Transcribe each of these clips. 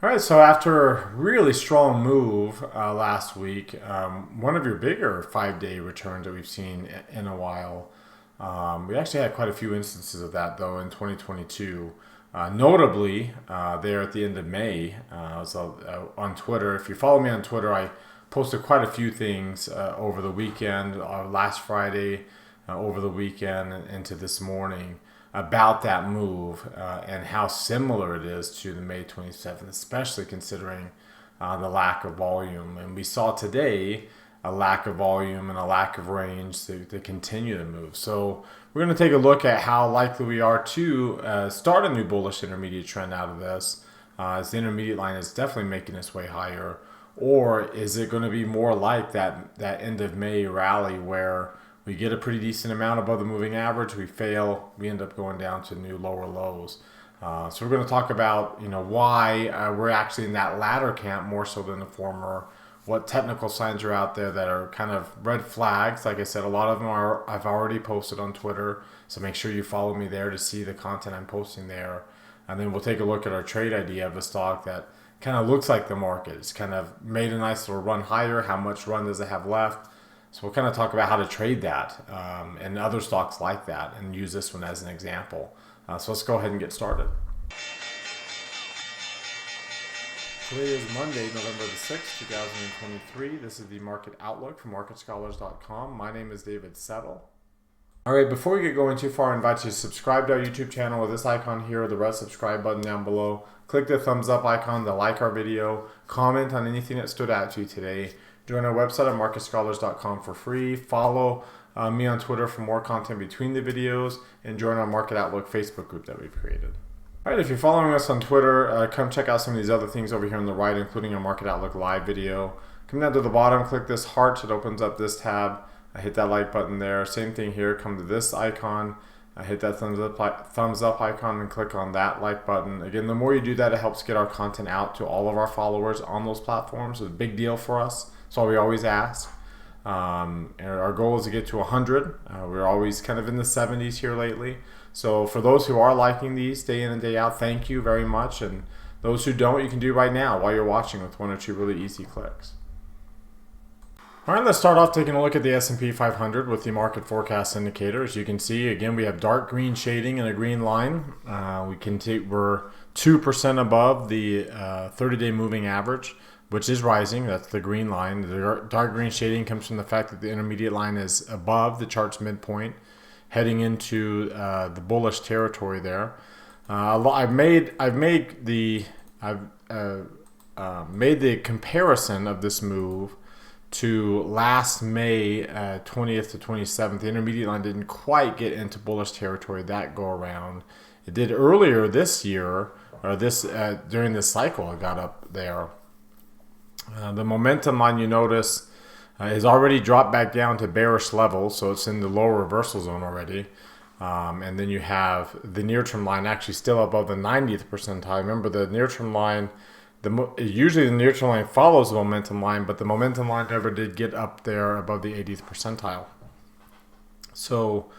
All right, so after a really strong move last week, one of your bigger 5-day returns that we've seen in a while, we actually had quite a few instances of that though in 2022. Notably, there at the end of May, on Twitter. If you follow me on Twitter, I posted quite a few things over the weekend, last Friday, over the weekend, and into this morning about that move and how similar it is to the May 27th, especially considering the lack of volume. And we saw today a lack of volume and a lack of range to continue to move. So we're going to take a look at how likely we are to start a new bullish intermediate trend out of this, as the intermediate line is definitely making its way higher. Or is it going to be more like that end of May rally where we get a pretty decent amount above the moving average, we fail, we end up going down to new lower lows. So we're going to talk about why we're actually in that latter camp more so than the former. What technical signs are out there that are kind of red flags. Like I said, a lot of them I've already posted on Twitter, so make sure you follow me there to see the content I'm posting there. And then we'll take a look at our trade idea of a stock that kind of looks like the market. It's kind of made a nice little run higher. How much run does it have left? So we'll kind of talk about how to trade that and other stocks like that and use this one as an example. So let's go ahead and get started. Today is Monday, November the 6th, 2023. This is the Market Outlook from MarketScholars.com. My name is David Settle. All right, before we get going too far, I invite you to subscribe to our YouTube channel with this icon here, or the red subscribe button down below. Click the thumbs up icon to like our video. Comment on anything that stood out to you today. Join our website at MarketScholars.com for free. Follow me on Twitter for more content between the videos, and join our Market Outlook Facebook group that we've created. All right, if you're following us on Twitter, come check out some of these other things over here on the right, including our Market Outlook live video. Come down to the bottom, click this heart. It opens up this tab. Hit that like button there. Same thing here. Come to this icon. Hit that thumbs up icon and click on that like button. Again, the more you do that, it helps get our content out to all of our followers on those platforms. It's a big deal for us. That's all we always ask. And our goal is to get to 100. We're always kind of in the 70s here lately. So for those who are liking these day in and day out, thank you very much. And those who don't, you can do right now while you're watching with one or two really easy clicks. All right, let's start off taking a look at the S&P 500 with the market forecast indicator. As you can see, again, we have dark green shading and a green line. We're 2% above the 30-day moving average, which is rising. That's the green line. The dark green shading comes from the fact that the intermediate line is above the chart's midpoint, heading into the bullish territory there. I've made the comparison of this move to last May 20th to 27th. The intermediate line didn't quite get into bullish territory that go around. It did earlier this year, or during this cycle. It got up there. The momentum line, you notice, has already dropped back down to bearish levels, so it's in the lower reversal zone already. And then you have the near-term line actually still above the 90th percentile. Remember, the near-term line, usually the near-term line follows the momentum line, but the momentum line never did get up there above the 80th percentile. So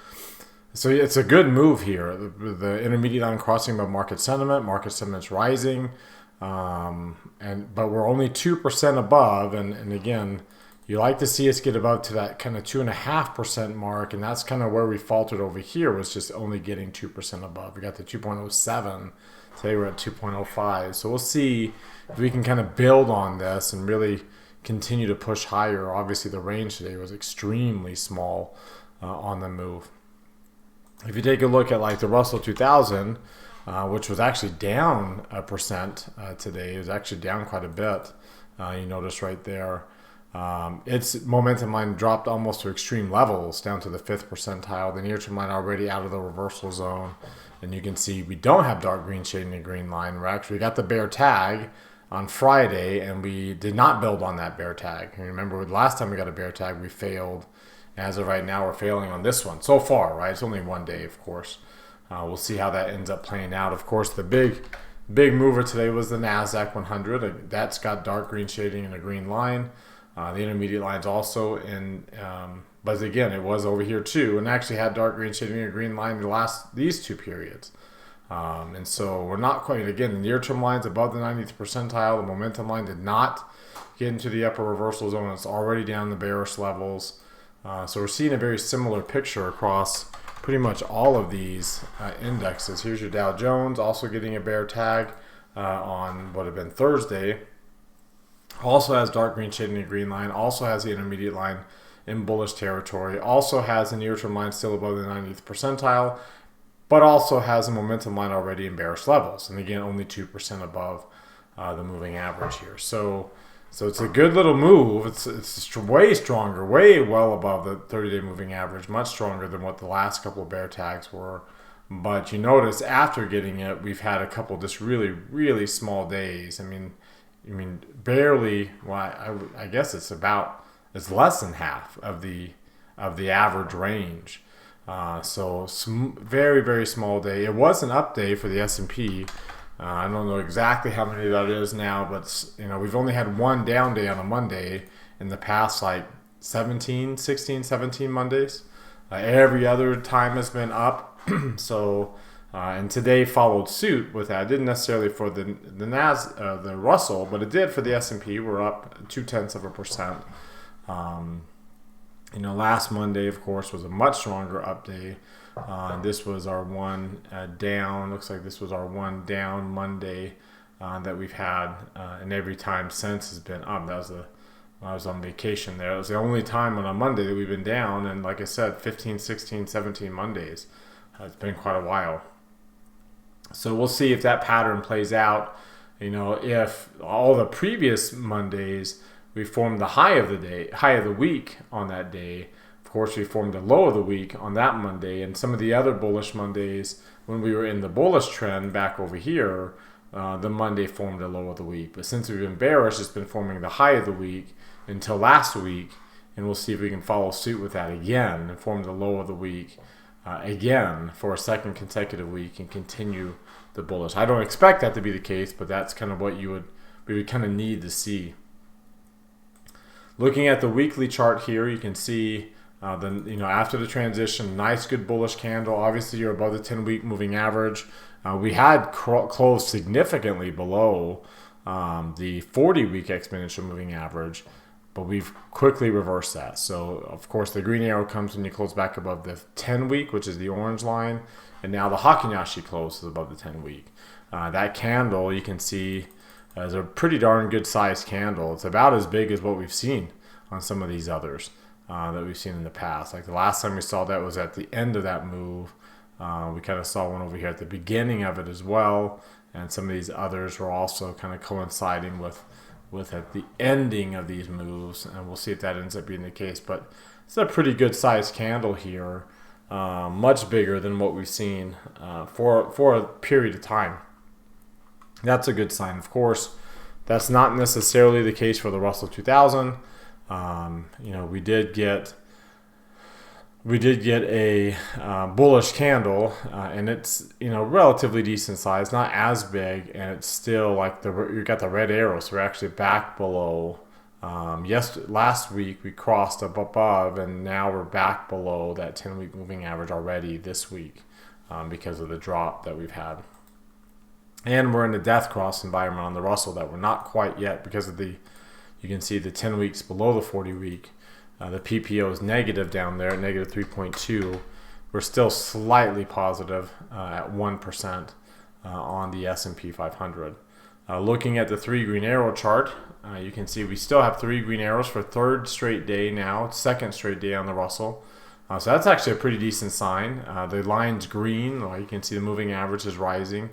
it's a good move here. The intermediate line crossing above market sentiment's rising. But we're only 2% above, and again, you like to see us get above to that kind of 2.5% mark, and that's kind of where we faltered over here, was just only getting 2% above. We got to 2.07. Today we're at 2.05. So we'll see if we can kind of build on this and really continue to push higher. Obviously, the range today was extremely small on the move. If you take a look at like the Russell 2000, which was actually down 1% today. It was actually down quite a bit. You notice right there. Its momentum line dropped almost to extreme levels, down to the 5th percentile. The near-term line already out of the reversal zone. And you can see we don't have dark green shading and green line. We got the bear tag on Friday, and we did not build on that bear tag. And remember, the last time we got a bear tag, we failed. As of right now, we're failing on this one so far, right? It's only one day, of course. We'll see how that ends up playing out. Of course, the big mover today was the NASDAQ 100. That's got dark green shading and a green line. The intermediate line's also in, but again, it was over here too, and actually had dark green shading and a green line these two periods. And so we're not quite, again, the near-term line's above the 90th percentile. The momentum line did not get into the upper reversal zone. It's already down the bearish levels. So we're seeing a very similar picture across pretty much all of these indexes. Here's your Dow Jones, also getting a bear tag on what had been Thursday. Also has dark green shading the green line, also has the intermediate line in bullish territory, also has the near-term line still above the 90th percentile, but also has a momentum line already in bearish levels. And again, only 2% above the moving average here. So it's a good little move. It's way stronger, way well above the 30-day moving average, much stronger than what the last couple of bear tags were. But you notice after getting it, we've had a couple just really, really small days. I mean, barely. Well, I guess it's less than half of the average range. So very, very small day. It was an up day for the S&P. I don't know exactly how many that is now, but we've only had one down day on a Monday in the past, like 16, 17 Mondays. Every other time has been up. So and today followed suit with that. It didn't necessarily for the Russell, but it did for the S&P. We're up 0.2%. Last Monday, of course, was a much stronger up day. This was our one down. Looks like this was our one down Monday that we've had, and every time since has been up. That was I was on vacation there. It was the only time on a Monday that we've been down, and like I said, 15, 16, 17 Mondays. It's been quite a while. So we'll see if that pattern plays out. If all the previous Mondays we formed the high of the week on that day. Of course, we formed the low of the week on that Monday, and some of the other bullish Mondays, when we were in the bullish trend back over here, the Monday formed a low of the week. But since we've been bearish, it's been forming the high of the week until last week, and we'll see if we can follow suit with that again and form the low of the week again for a second consecutive week and continue the bullish. I don't expect that to be the case, but that's kind of what we would kind of need to see. Looking at the weekly chart here, you can see after the transition, nice good bullish candle. Obviously, you're above the 10-week moving average. We had closed significantly below the 40-week exponential moving average, but we've quickly reversed that. So, of course, the green arrow comes when you close back above the 10-week, which is the orange line, and now the Hakunashi closes above the 10-week. That candle, you can see, is a pretty darn good sized candle. It's about as big as what we've seen on some of these others that we've seen in the past. Like the last time we saw that was at the end of that move. We kind of saw one over here at the beginning of it as well, and some of these others were also kind of coinciding with at the ending of these moves, and we'll see if that ends up being the case. But it's a pretty good sized candle here, much bigger than what we've seen for a period of time. That's a good sign. Of course, that's not necessarily the case for the Russell 2000. We did get a bullish candle, and it's relatively decent size, not as big, and it's still like you got the red arrow, so we're actually back below. Last week we crossed up above, and now we're back below that 10-week moving average already this week because of the drop that we've had. And we're in a death cross environment on the Russell that we're not quite yet because of you can see the 10 weeks below the 40-week. The PPO is negative down there at negative 3.2. We're still slightly positive at 1% on the S&P 500. Looking at the 3 green arrow chart, you can see we still have 3 green arrows for third straight day now, second straight day on the Russell. So that's actually a pretty decent sign. The line's green. You can see the moving average is rising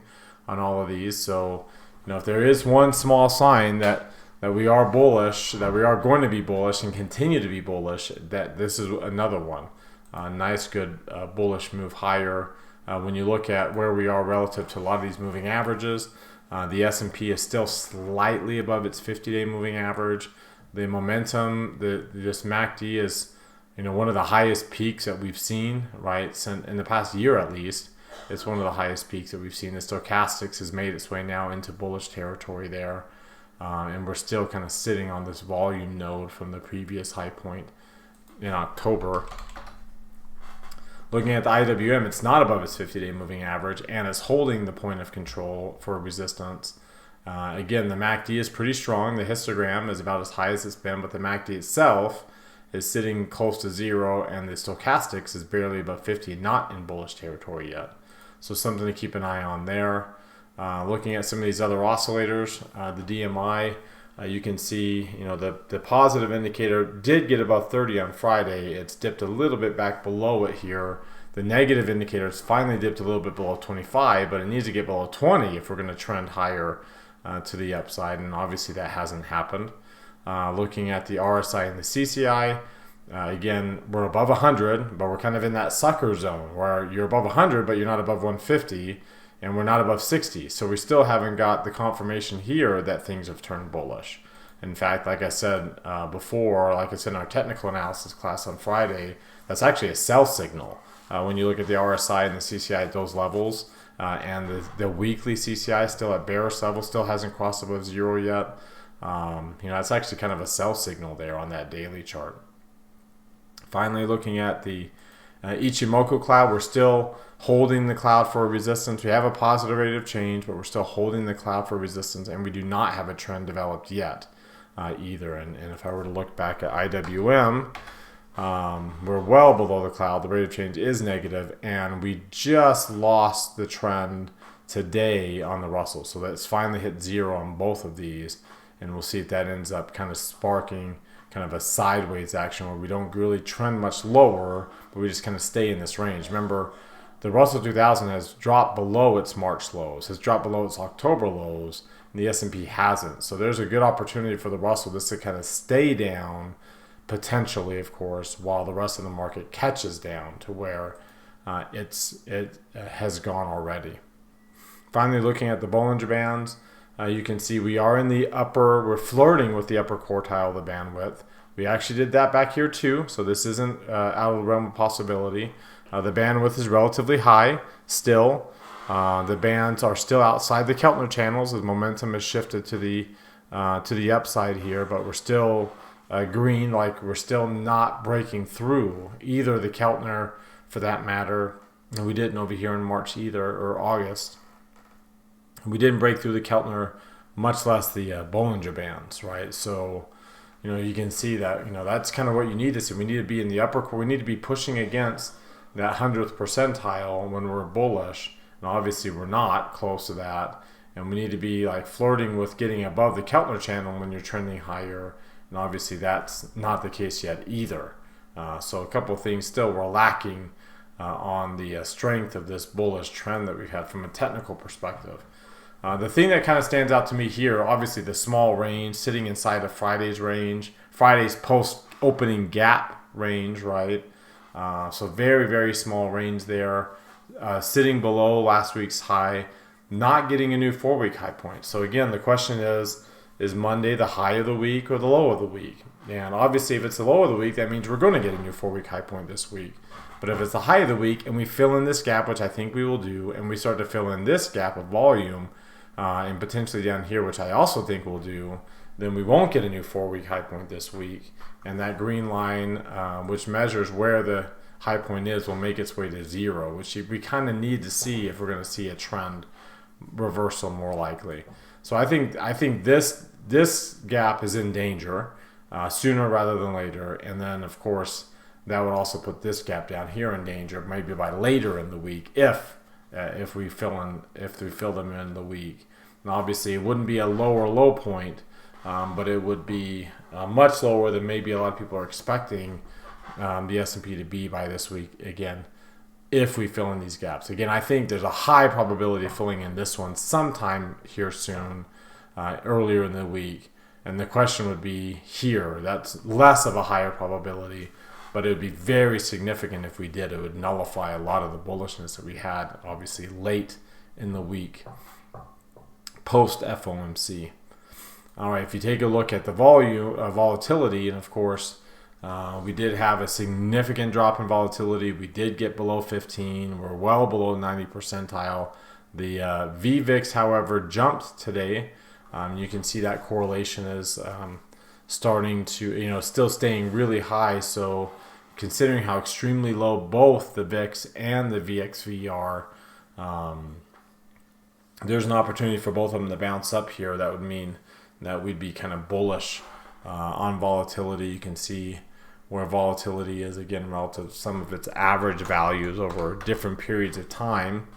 on all of these. So, if there is one small sign that we are bullish, that we are going to be bullish and continue to be bullish, that this is another one. Nice, good bullish move higher. When you look at where we are relative to a lot of these moving averages, the S&P is still slightly above its 50-day moving average. The momentum, this MACD is one of the highest peaks that we've seen, right, in the past year at least. It's one of the highest peaks that we've seen. The stochastics has made its way now into bullish territory there. And we're still kind of sitting on this volume node from the previous high point in October. Looking at the IWM, it's not above its 50-day moving average, and it's holding the point of control for resistance. Again, the MACD is pretty strong. The histogram is about as high as it's been, but the MACD itself is sitting close to zero, and the stochastics is barely above 50, not in bullish territory yet. So something to keep an eye on there. Looking at some of these other oscillators, the DMI, you can see, the positive indicator did get above 30 on Friday. It's dipped a little bit back below it here. The negative indicator has finally dipped a little bit below 25, but it needs to get below 20 if we're going to trend higher to the upside, and obviously that hasn't happened. Looking at the RSI and the CCI, again, we're above 100, but we're kind of in that sucker zone where you're above 100, but you're not above 150. And we're not above 60. So we still haven't got the confirmation here that things have turned bullish. In fact, like I said before, like I said in our technical analysis class on Friday, that's actually a sell signal. When you look at the RSI and the CCI at those levels, and the weekly CCI still at bearish level, still hasn't crossed above zero yet. It's actually kind of a sell signal there on that daily chart. Finally, looking at the Ichimoku cloud, we're still holding the cloud for resistance. We have a positive rate of change, but we're still holding the cloud for resistance, and we do not have a trend developed yet either. And if I were to look back at IWM, we're well below the cloud. The rate of change is negative, and we just lost the trend today on the Russell. So that's finally hit zero on both of these, and we'll see if that ends up kind of sparking kind of a sideways action where we don't really trend much lower, but we just kind of stay in this range. Remember, the Russell 2000 has dropped below its March lows, has dropped below its October lows, and the S&P hasn't. So there's a good opportunity for the Russell just to kind of stay down, potentially, of course, while the rest of the market catches down to where it has gone already. Finally, looking at the Bollinger Bands, you can see we're flirting with the upper quartile of the bandwidth. We actually did that back here too, so this isn't out of the realm of possibility. The bandwidth is relatively high still. The bands are still outside the Keltner channels as momentum has shifted to the upside here, but we're still green, like we're still not breaking through either the Keltner, for that matter. And we didn't over here in March either, or August. We didn't break through the Keltner, much less the Bollinger Bands, right? So, you can see that, that's kind of what you need to see. We need to be in the upper core. We need to be pushing against that 100th percentile when we're bullish. And obviously we're not close to that. And we need to be like flirting with getting above the Keltner channel when you're trending higher. And obviously that's not the case yet either. So a couple of things still we're lacking on the strength of this bullish trend that we've had from a technical perspective. The thing that kind of stands out to me here, obviously the small range sitting inside of Friday's range, Friday's post-opening gap range, right? So very, very small range there, sitting below last week's high, not getting a new 4-week high point. So again, the question is Monday the high of the week or the low of the week? And obviously if it's the low of the week, that means we're going to get a new 4-week high point this week. But if it's the high of the week and we fill in this gap, which I think we will do, and we start to fill in this gap of volume, and potentially down here, which I also think we'll do, then we won't get a new 4-week high point this week. And that green line, which measures where the high point is, will make its way to zero, which we kind of need to see if we're going to see a trend reversal more likely. So I think this gap is in danger sooner rather than later. And then, of course, that would also put this gap down here in danger, maybe by later in the week if we fill them in the week. And obviously, it wouldn't be a lower low point, but it would be much lower than maybe a lot of people are expecting the S&P to be by this week again, if we fill in these gaps. Again, I think there's a high probability of filling in this one sometime here soon, earlier in the week. And the question would be here. That's less of a higher probability, but it would be very significant if we did. It would nullify a lot of the bullishness that we had, obviously, late in the week, post FOMC. All right, if you take a look at the volatility, and of course, we did have a significant drop in volatility. We did get below 15. We're well below 90 percentile. The VVIX, however, jumped today. You can see that correlation is starting to, still staying really high. So considering how extremely low both the VIX and the VXV are, there's an opportunity for both of them to bounce up here. That would mean that we'd be kind of bullish on volatility. You can see where volatility is, again, relative to some of its average values over different periods of time.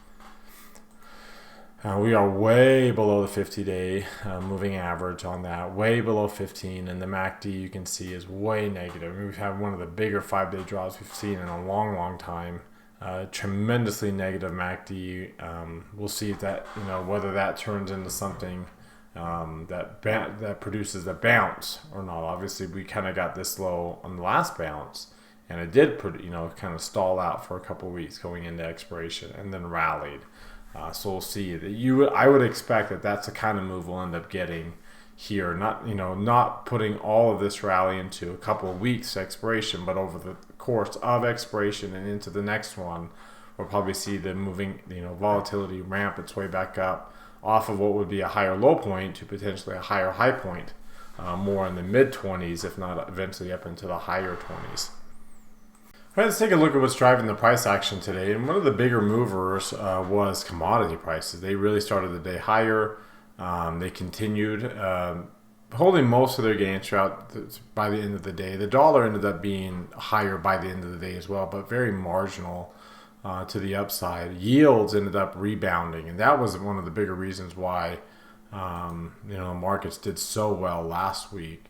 We are way below the 50-day moving average on that, way below 15, and the MACD you can see is way negative. We've had one of the bigger 5-day draws we've seen in a long, long time. Tremendously negative MACD. We'll see if that, whether that turns into something that produces a bounce or not. Obviously, we kind of got this low on the last bounce, and it did, kind of stall out for a couple of weeks going into expiration, and then rallied. So we'll see. I would expect that that's the kind of move we'll end up getting here. Not putting all of this rally into a couple of weeks expiration, but over the course of expiration and into the next one, we'll probably see the moving, volatility ramp its way back up off of what would be a higher low point to potentially a higher high point, more in the mid 20s, if not eventually up into the higher 20s. All right, let's take a look at what's driving the price action today. And one of the bigger movers was commodity prices. They really started the day higher. They continued holding most of their gains throughout by the end of the day. The dollar ended up being higher by the end of the day as well, but very marginal to the upside. Yields ended up rebounding, and that was one of the bigger reasons why markets did so well last week.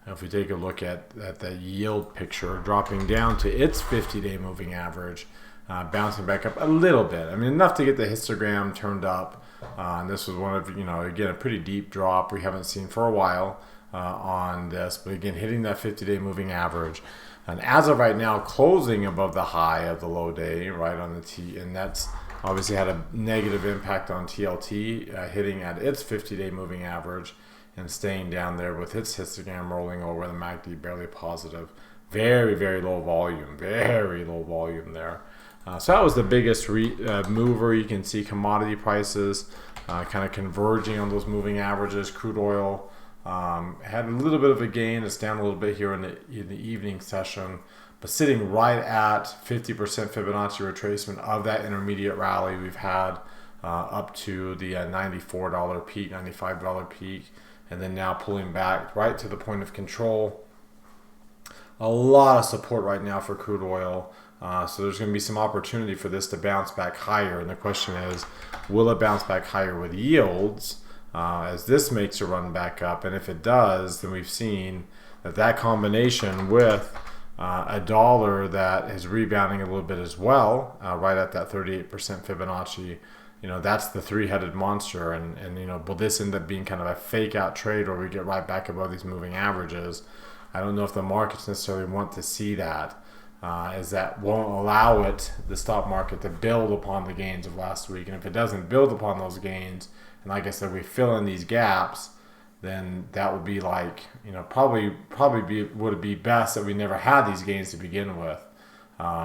If we take a look at the yield picture, dropping down to its 50-day moving average, bouncing back up a little bit. I mean, enough to get the histogram turned up. And this was one of, again, a pretty deep drop we haven't seen for a while on this. But again, hitting that 50-day moving average. And as of right now, closing above the high of the low day, right on the T. And that's obviously had a negative impact on TLT, hitting at its 50-day moving average and staying down there with its histogram rolling over, the MACD barely positive. Very, very low volume. Very low volume there. So that was the biggest mover. You can see commodity prices kind of converging on those moving averages. Crude oil had a little bit of a gain. It's down a little bit here in the evening session, but sitting right at 50% Fibonacci retracement of that intermediate rally we've had up to the $94 peak, $95 peak, and then now pulling back right to the point of control. A lot of support right now for crude oil. So there's going to be some opportunity for this to bounce back higher. And the question is, will it bounce back higher with yields as this makes a run back up? And if it does, then we've seen that combination with a dollar that is rebounding a little bit as well, right at that 38% Fibonacci. That's the three-headed monster. And will this end up being kind of a fake out trade where we get right back above these moving averages? I don't know if the markets necessarily want to see that. Is that won't allow the stock market to build upon the gains of last week. And if it doesn't build upon those gains, and like I said, we fill in these gaps, then that would be like, would it be best that we never had these gains to begin with,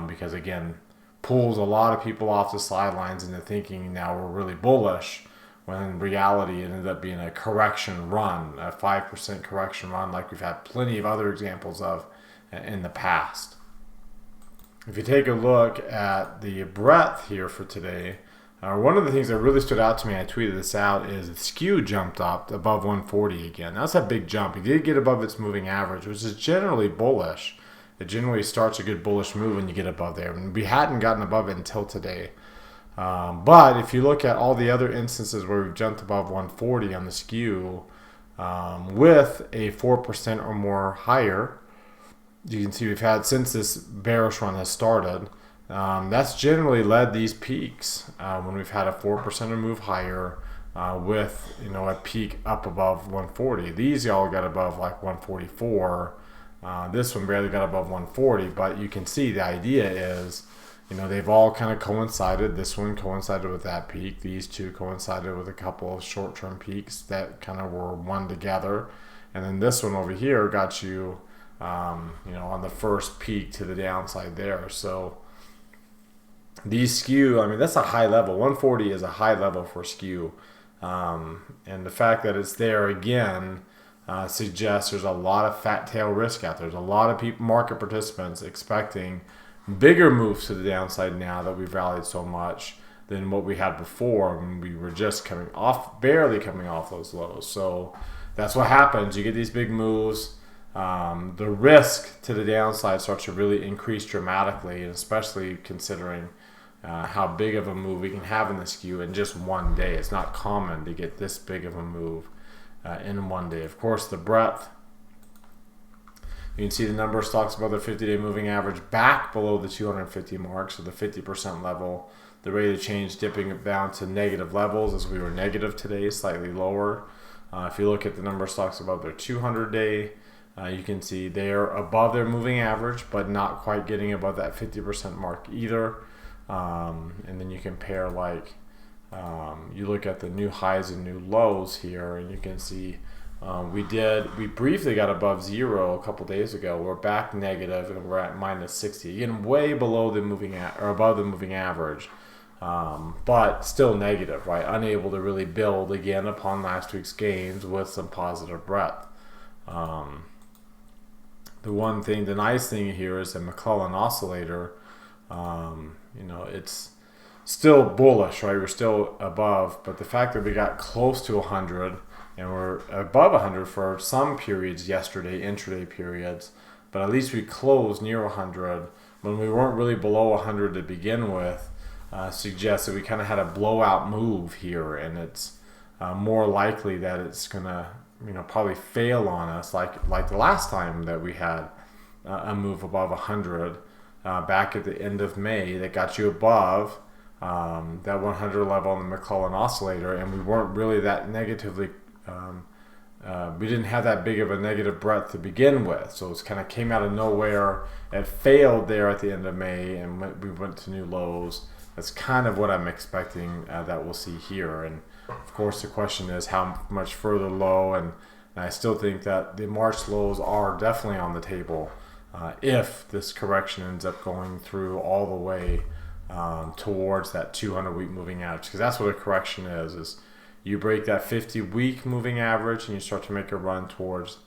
because again, pulls a lot of people off the sidelines into thinking now we're really bullish, when in reality it ended up being a correction run, a 5% correction run, like we've had plenty of other examples of in the past. If you take a look at the breadth here for today, one of the things that really stood out to me, I tweeted this out, is the skew jumped up above 140 again. That's a big jump. It did get above its moving average, which is generally bullish. It generally starts a good bullish move when you get above there. And we hadn't gotten above it until today. But if you look at all the other instances where we've jumped above 140 on the skew with a 4% or more higher, you can see we've had, since this bearish run has started, that's generally led these peaks when we've had a 4% or move higher with a peak up above 140. These all got above like 144. This one barely got above 140, but you can see the idea is, they've all kind of coincided. This one coincided with that peak. These two coincided with a couple of short-term peaks that kind of were one together. And then this one over here got you, on the first peak to the downside there. So these skew, that's a high level. 140 is a high level for skew. And the fact that it's there again, suggests there's a lot of fat tail risk out there. There's a lot of people, market participants expecting bigger moves to the downside now that we've rallied so much than what we had before when we were just coming off, barely coming off those lows. So that's what happens. You get these big moves. The risk to the downside starts to really increase dramatically, and especially considering how big of a move we can have in the skew in just one day. It's not common to get this big of a move in one day. Of course, the breadth. You can see the number of stocks above the 50-day moving average back below the 250 mark, so the 50% level. The rate of change dipping it down to negative levels as we were negative today, slightly lower. If you look at the number of stocks above their 200-day, you can see they're above their moving average, but not quite getting above that 50% mark either. And then you compare, you look at the new highs and new lows here, and you can see we briefly got above zero a couple days ago. We're back negative, and we're at minus 60, again way below the or above the moving average, but still negative, right? Unable to really build again upon last week's gains with some positive breadth. The nice thing here is the McClellan oscillator. It's still bullish, right? We're still above, but the fact that we got close to 100 and we're above 100 for some periods yesterday, intraday periods, but at least we closed near 100 when we weren't really below 100 to begin with, suggests that we kind of had a blowout move here, and it's more likely that it's gonna probably fail on us like the last time that we had a move above 100 back at the end of May that got you above that 100 level on the McClellan oscillator, and we weren't really that negatively we didn't have that big of a negative breadth to begin with, so it kind of came out of nowhere. It failed there at the end of May, and we went to new lows. That's kind of what I'm expecting that we'll see here. And of course, the question is how much further low, and I still think that the March lows are definitely on the table if this correction ends up going through all the way towards that 200-week moving average, because that's what a correction is you break that 50-week moving average and you start to make a run towards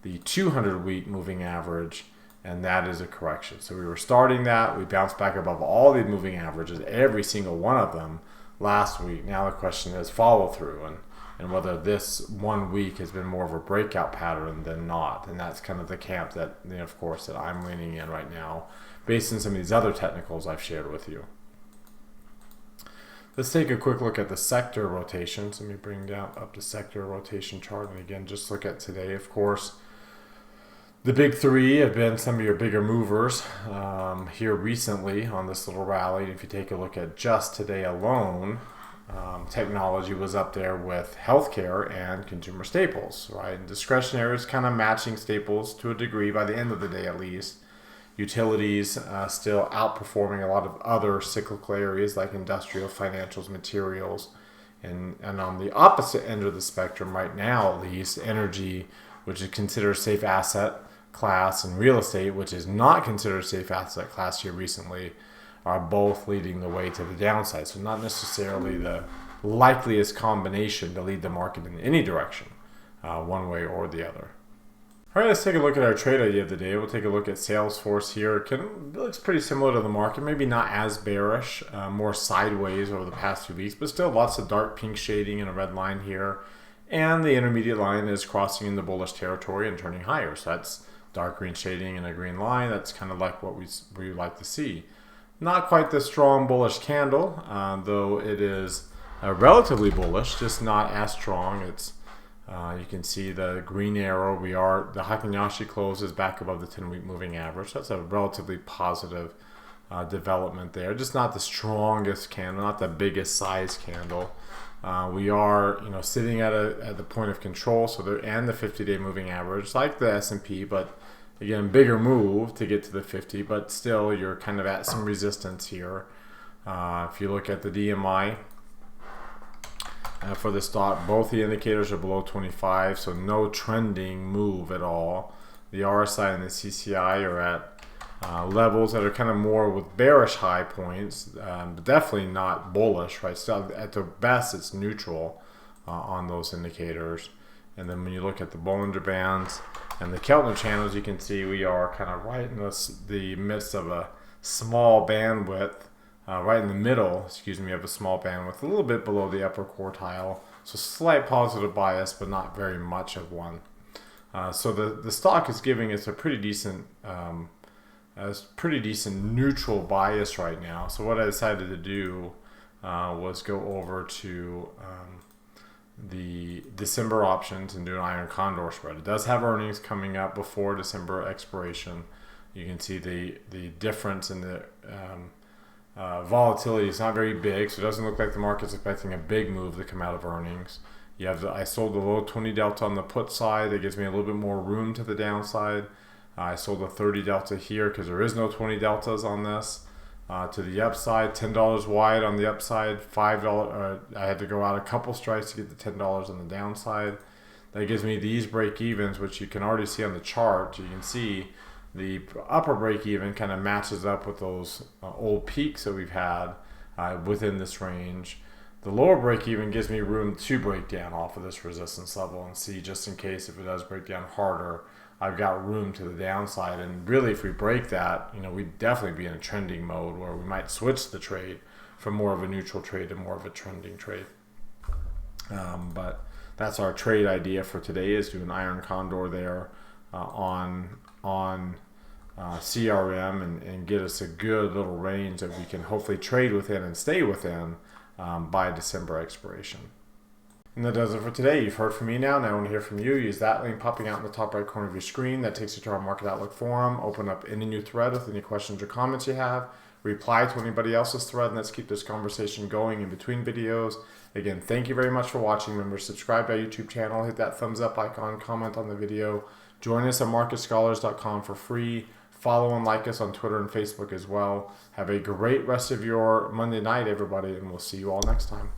the 200-week moving average, and that is a correction. So we were starting that. We bounced back above all the moving averages, every single one of them, last week. Now the question is follow through and whether this 1 week has been more of a breakout pattern than not. And that's kind of the camp that, of course, that I'm leaning in right now based on some of these other technicals I've shared with you. Let's take a quick look at the sector rotations. Let me bring down up the sector rotation chart. And again, just look at today. Of course, the big three have been some of your bigger movers here recently on this little rally. If you take a look at just today alone, technology was up there with healthcare and consumer staples, right? And discretionary is kind of matching staples to a degree by the end of the day at least. Utilities still outperforming a lot of other cyclical areas like industrial, financials, materials. And on the opposite end of the spectrum right now, at least, energy, which is considered a safe asset class, and real estate, which is not considered a safe asset class here recently, are both leading the way to the downside. So not necessarily the likeliest combination to lead the market in any direction, one way or the other. All right, let's take a look at our trade idea of the day. We'll take a look at Salesforce here. It looks pretty similar to the market, maybe not as bearish, more sideways over the past 2 weeks, but still lots of dark pink shading and a red line here. And the intermediate line is crossing into bullish territory and turning higher. So that's dark green shading and a green line. That's kind of like what we like to see. Not quite the strong bullish candle, though it is relatively bullish, just not as strong. It's you can see the green arrow. The Heikin-Yashi close is back above the 10-week moving average. That's a relatively positive development there. Just not the strongest candle, not the biggest size candle. We are, sitting at the point of control. And the 50-day moving average, like the S&P, but again, bigger move to get to the 50. But still, you're kind of at some resistance here. If you look at the DMI. For the stock, both the indicators are below 25, so no trending move at all. The RSI and the CCI are at levels that are kind of more with bearish high points, but definitely not bullish, right? So at the best, it's neutral on those indicators. And then when you look at the Bollinger Bands and the Keltner channels, you can see we are kind of right in the midst of a small bandwidth, right in the middle, of a small bandwidth, a little bit below the upper quartile. So slight positive bias, but not very much of one. So the stock is giving us a pretty decent neutral bias right now. So what I decided to do was go over to the December options and do an iron condor spread. It does have earnings coming up before December expiration. You can see the difference in the volatility is not very big, so it doesn't look like the market's expecting a big move to come out of earnings. You have I sold the low 20 delta on the put side. That gives me a little bit more room to the downside. I sold a 30 delta here because there is no 20 deltas on this. To the upside, $10 wide on the upside, $5. I had to go out a couple strikes to get the $10 on the downside. That gives me these break evens, which you can already see on the chart. You can see the upper break even kind of matches up with those old peaks that we've had within this range. The lower break even gives me room to break down off of this resistance level and see, just in case if it does break down harder, I've got room to the downside. And really, if we break that, we'd definitely be in a trending mode where we might switch the trade from more of a neutral trade to more of a trending trade. But that's our trade idea for today, is do an iron condor there on CRM and get us a good little range that we can hopefully trade within and stay within by December expiration. And that does it for today. You've heard from me now. Now I want to hear from you. Use that link popping out in the top right corner of your screen. That takes you to our Market Outlook forum. Open up any new thread with any questions or comments you have. Reply to anybody else's thread, and let's keep this conversation going in between videos. Again, thank you very much for watching. Remember, subscribe to our YouTube channel. Hit that thumbs up icon. Comment on the video. Join us at marketscholars.com for free. Follow and like us on Twitter and Facebook as well. Have a great rest of your Monday night, everybody, and we'll see you all next time.